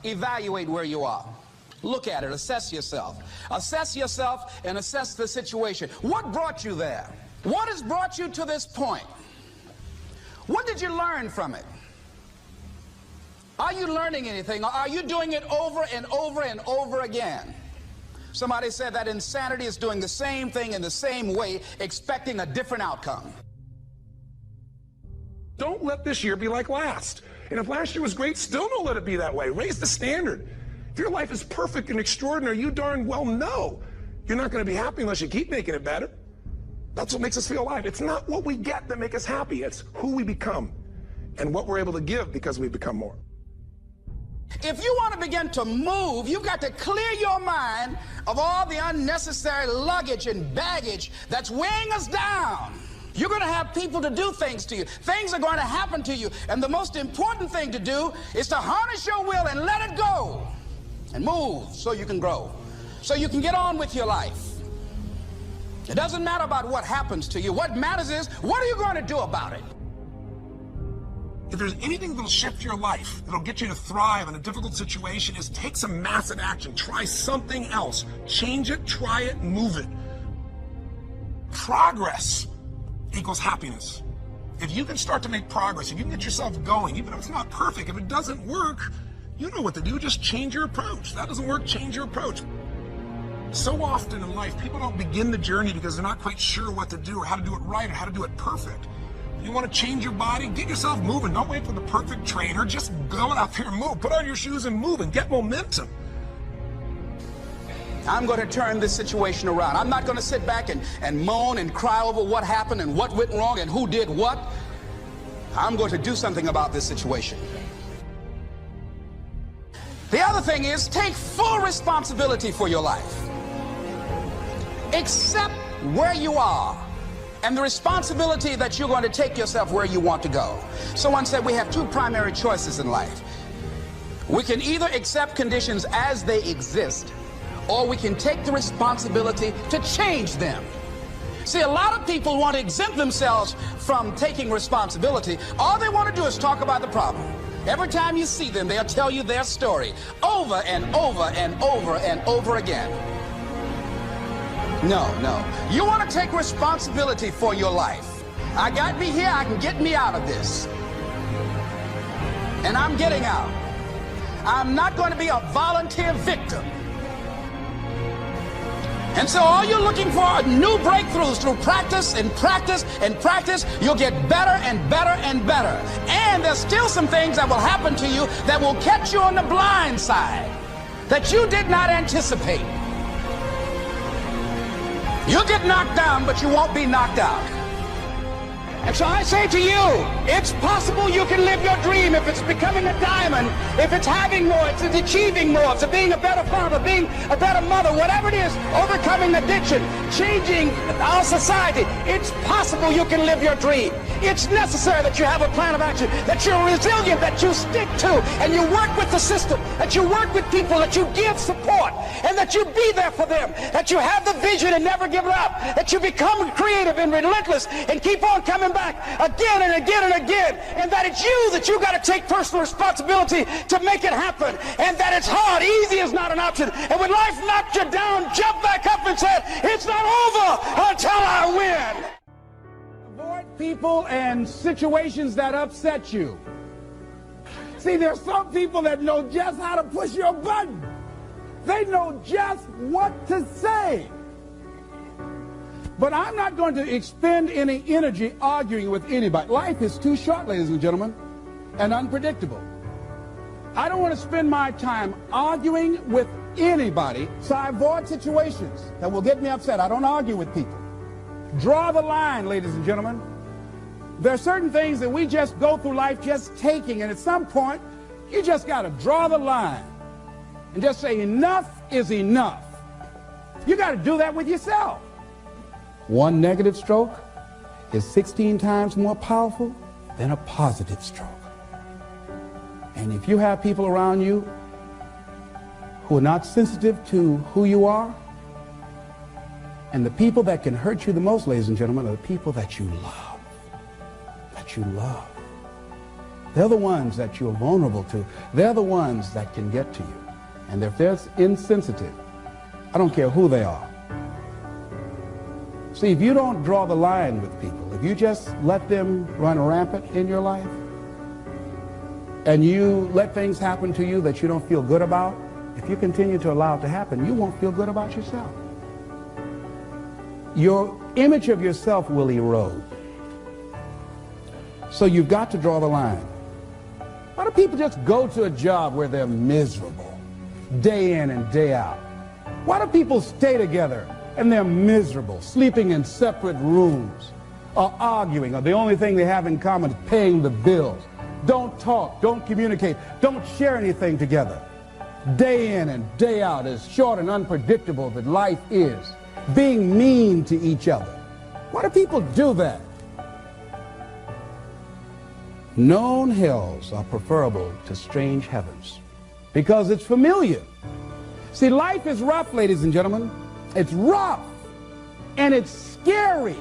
Evaluate where you are. Look at it. Assess yourself. Assess yourself and assess the situation. What brought you there? What has brought you to this point? What did you learn from it? Are you learning anything, or are you doing it over and over and over again? Somebody said that insanity is doing the same thing in the same way, expecting a different outcome. Don't let this year be like last. And if last year was great, still don't let it be that way. Raise the standard. If your life is perfect and extraordinary, you darn well know you're not going to be happy unless you keep making it better. That's what makes us feel alive. It's not what we get that makes us happy. It's who we become and what we're able to give because we become more. If you want to begin to move, you've got to clear your mind of all the unnecessary luggage and baggage that's weighing us down. You're going to have people to do things to you. Things are going to happen to you. And the most important thing to do is to harness your will and let it go and move so you can grow, so you can get on with your life. It doesn't matter about what happens to you. What matters is, what are you going to do about it? If there's anything that'll shift your life, that'll get you to thrive in a difficult situation, is take some massive action. Try something else. Change it, try it, move it. Progress equals happiness. If you can start to make progress, if you can get yourself going, even if it's not perfect, if it doesn't work, you know what to do. Just change your approach. That doesn't work, change your approach. So often in life, people don't begin the journey because they're not quite sure what to do or how to do it right or how to do it perfect. You want to change your body? Get yourself moving. Don't wait for the perfect trainer. Just go out there and move. Put on your shoes and move and get momentum. I'm going to turn this situation around. I'm not going to sit back and moan and cry over what happened and what went wrong and who did what. I'm going to do something about this situation. The other thing is, take full responsibility for your life. Accept where you are and the responsibility that you're going to take yourself where you want to go. Someone said we have two primary choices in life. We can either accept conditions as they exist, or we can take the responsibility to change them. See, a lot of people want to exempt themselves from taking responsibility. All they want to do is talk about the problem. Every time you see them, they'll tell you their story over and over and over and over again. No. You want to take responsibility for your life. I got me here, I can get me out of this. And I'm getting out. I'm not going to be a volunteer victim. And so all you're looking for are new breakthroughs through practice and practice and practice. You'll get better and better and better. And there's still some things that will happen to you that will catch you on the blind side that you did not anticipate. You'll get knocked down, but you won't be knocked out. And so I say to you, it's possible you can live your dream if it's becoming a diamond, if it's having more, if it's achieving more, if it's being a better father, being a better mother, whatever it is, overcoming addiction, changing our society. It's possible you can live your dream. It's necessary that you have a plan of action, that you're resilient, that you stick to, and you work with the system, that you work with people, that you give support, and that you be there for them, that you have the vision and never give it up, that you become creative and relentless and keep on coming back again and again and again, and that it's you that you got to take personal responsibility to make it happen, and that it's hard. Easy is not an option. And when life knocked you down, jump back up and said, it's not over until I win. Avoid people and situations that upset you. See, there's some people that know just how to push your button. They know just what to say. But I'm not going to expend any energy arguing with anybody. Life is too short, ladies and gentlemen, and unpredictable. I don't want to spend my time arguing with anybody, so I avoid situations that will get me upset. I don't argue with people. Draw the line, ladies and gentlemen. There are certain things that we just go through life just taking, and at some point, you just got to draw the line and just say enough is enough. You got to do that with yourself. One negative stroke is 16 times more powerful than a positive stroke. And if you have people around you who are not sensitive to who you are, and the people that can hurt you the most, ladies and gentlemen, are the people that you love. That you love. They're the ones that you're vulnerable to. They're the ones that can get to you. And if they're insensitive, I don't care who they are. See, if you don't draw the line with people, if you just let them run rampant in your life, and you let things happen to you that you don't feel good about, if you continue to allow it to happen, you won't feel good about yourself. Your image of yourself will erode. So you've got to draw the line. Why do people just go to a job where they're miserable, day in and day out? Why do people stay together and they're miserable, sleeping in separate rooms, or arguing, or the only thing they have in common is paying the bills? Don't talk, don't communicate, don't share anything together. Day in and day out, as short and unpredictable that life is, being mean to each other. Why do people do that? Known hells are preferable to strange heavens because it's familiar. See, life is rough, ladies and gentlemen. It's rough, and it's scary.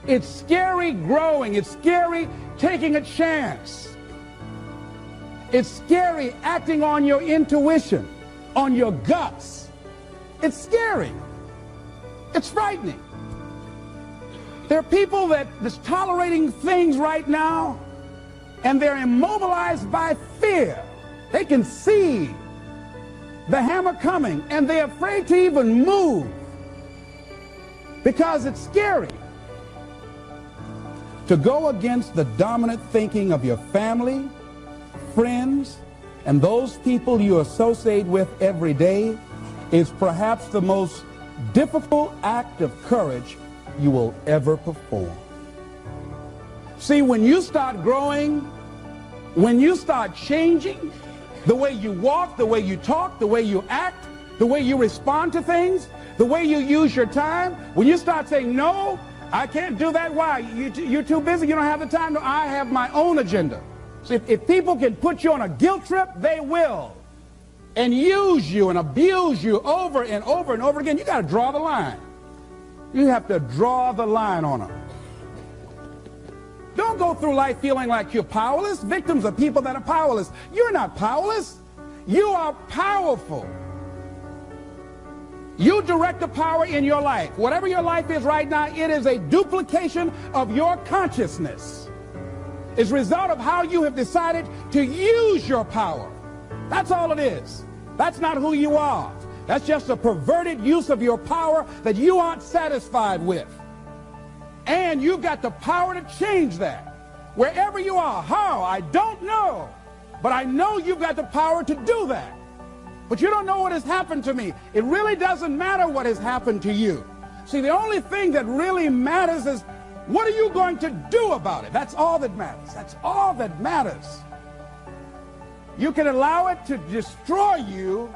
It's scary growing. It's scary taking a chance. It's scary acting on your intuition, on your guts. It's scary. It's frightening. There are people that's tolerating things right now, and they're immobilized by fear. They can see the hammer coming, and they're afraid to even move because it's scary. To go against the dominant thinking of your family, friends, and those people you associate with every day is perhaps the most difficult act of courage you will ever perform. See, when you start growing, when you start changing the way you walk, the way you talk, the way you act, the way you respond to things, the way you use your time, when you start saying, no, I can't do that. Why? You're too busy. You don't have the time. No, I have my own agenda. So if people can put you on a guilt trip, they will. And use you and abuse you over and over and over again. You got to draw the line. You have to draw the line on them. Don't go through life feeling like you're powerless. Victims are people that are powerless. You're not powerless. You are powerful. You direct the power in your life. Whatever your life is right now, it is a duplication of your consciousness. It's a result of how you have decided to use your power. That's all it is. That's not who you are. That's just a perverted use of your power that you aren't satisfied with. And you've got the power to change that. Wherever you are, how, I don't know. But I know you've got the power to do that. But you don't know what has happened to me. It really doesn't matter what has happened to you. See, the only thing that really matters is, what are you going to do about it? That's all that matters. That's all that matters. You can allow it to destroy you,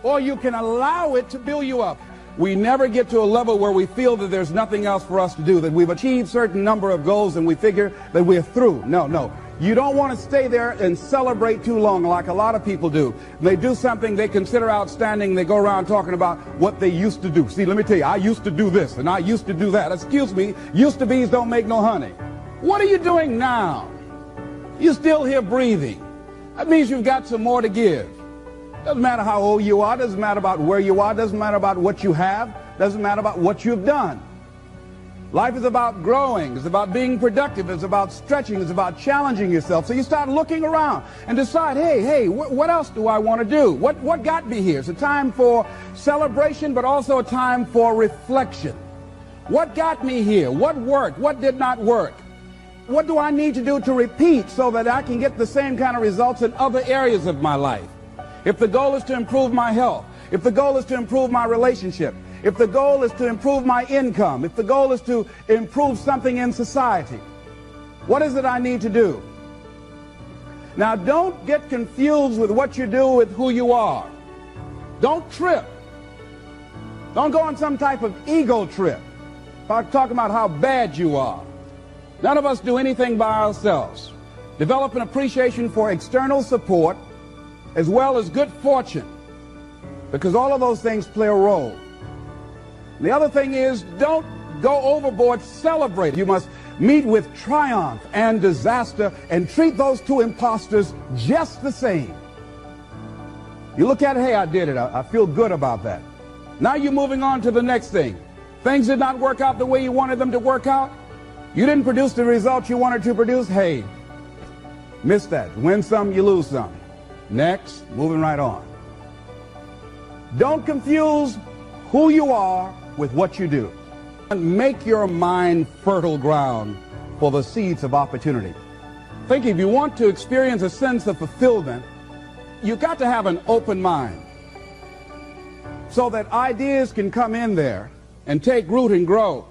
or you can allow it to build you up. We never get to a level where we feel that there's nothing else for us to do, that we've achieved a certain number of goals and we figure that we're through. No, no. You don't want to stay there and celebrate too long like a lot of people do. They do something they consider outstanding. They go around talking about what they used to do. See, let me tell you, I used to do this and I used to do that. Excuse me, used to be's don't make no honey. What are you doing now? You're still here breathing. That means you've got some more to give. Doesn't matter how old you are, doesn't matter about where you are, doesn't matter about what you have, doesn't matter about what you've done. Life is about growing, it's about being productive, it's about stretching, it's about challenging yourself. So you start looking around and decide, hey, what else do I want to do? What got me here? It's a time for celebration, but also a time for reflection. What got me here? What worked? What did not work? What do I need to do to repeat so that I can get the same kind of results in other areas of my life? If the goal is to improve my health, if the goal is to improve my relationship, if the goal is to improve my income, if the goal is to improve something in society, what is it I need to do? Now, don't get confused with what you do with who you are. Don't trip. Don't go on some type of ego trip, talking about how bad you are. None of us do anything by ourselves. Develop an appreciation for external support as well as good fortune, because all of those things play a role. The other thing is, don't go overboard celebrating. You must meet with triumph and disaster and treat those two imposters just the same. You look at it, hey, I did it. I feel good about that. Now you're moving on to the next thing. Things did not work out the way you wanted them to work out. You didn't produce the results you wanted to produce. Hey, miss that. Win some, you lose some. Next, moving right on. Don't confuse who you are with what you do. Make your mind fertile ground for the seeds of opportunity. Think if you want to experience a sense of fulfillment, you've got to have an open mind so that ideas can come in there and take root and grow.